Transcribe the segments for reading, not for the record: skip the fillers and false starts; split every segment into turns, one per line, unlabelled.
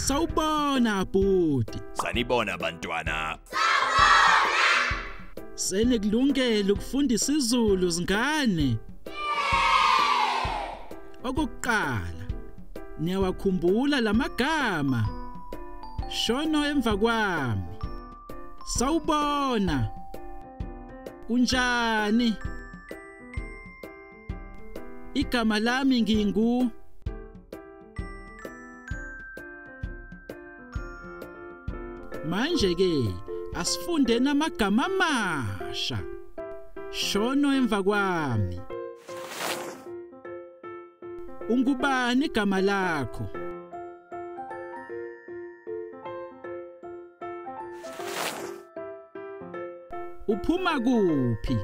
Sawubona bhuti.
Sanibona bantwana.
Senikulungele ukufundisa isiZulu zingane. Okokuqala, niyawakhumbula lamagama. Shono emva kwami. Sawubona. Unjani? Igama lami ngingu. Manje ke asifunde namagama amasha. Shono emva kwami. Ungubani igama lakho? Uphuma kuphi?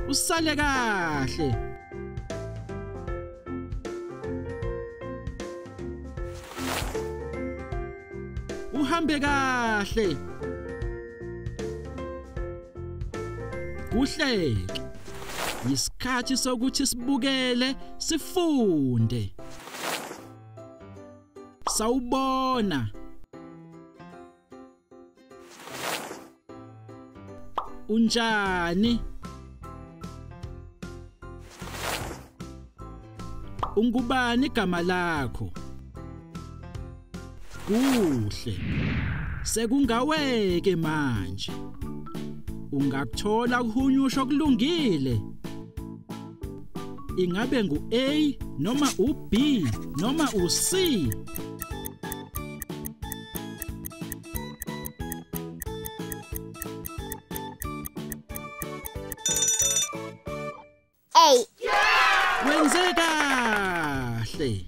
Usale kahle. Uhambe kahle. Kuhleke. Isikhathi sokuthi sibukele, sifunde. Sawubona. Unjani? Ungubani igama lakho? Kuhle. Sekungaweke manje. Ungakuthola ukuhunyusha okulungile. Ingabe ngu A noma u B noma u C?
A.
Wenze kahle.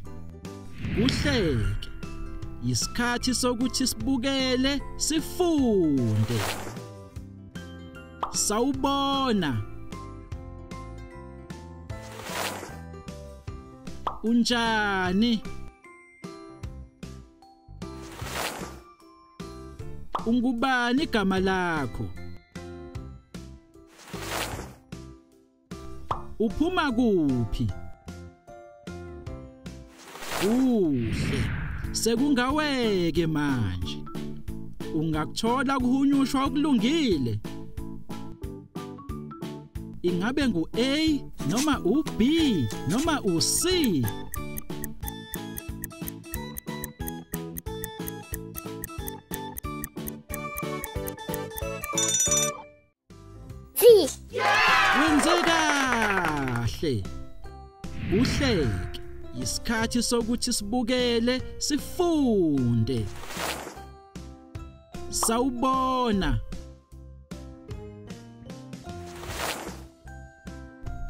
Kuhleke. Isikhathi sokuthi sibukele, sifunde. Sawubona. Unjani? Ungubani igama lakho? Uphuma kuphi? Kuhle. Sekungaweke manje. Ungakuthola ukuhunyushwa okulungile. Ingabe ngu A noma u B noma u C?
C.
Wenze kahle. Uhleke. Isikhathi sokuthi sibukele, sifunde. Sawubona.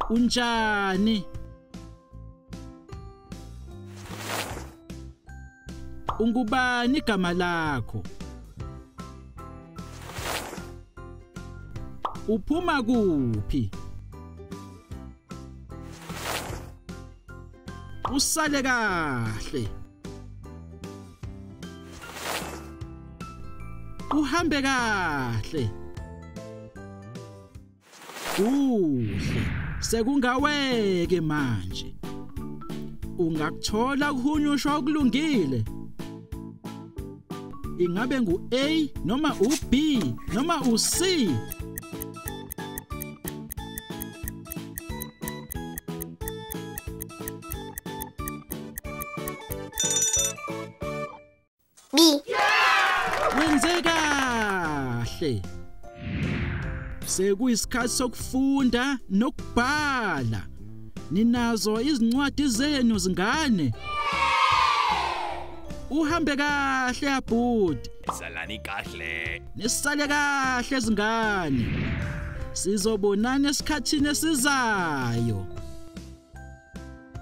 Unjani? Ungubani igama lakho? Uphuma kuphi? Usale kahle. Uhambe kahle. Kuhle. Sekungaweke manje. Ungakuthola ukuhunyushwa okulungile. Ingabe ngu A noma u B noma u C?
B.
Wenze kahle. Sekuyisikhathi sokufunda nokubhala. Ninazo izincwadi zenu zingane? Uhambe kahle abhuti.
Salani kahle.
Nisale kahle zingane. Sizobonana esikhathini esizayo.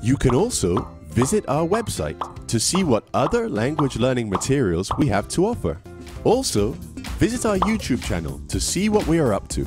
You can also visit our website to see what other language learning materials we have to offer. Also, visit our YouTube channel to see what we are up to.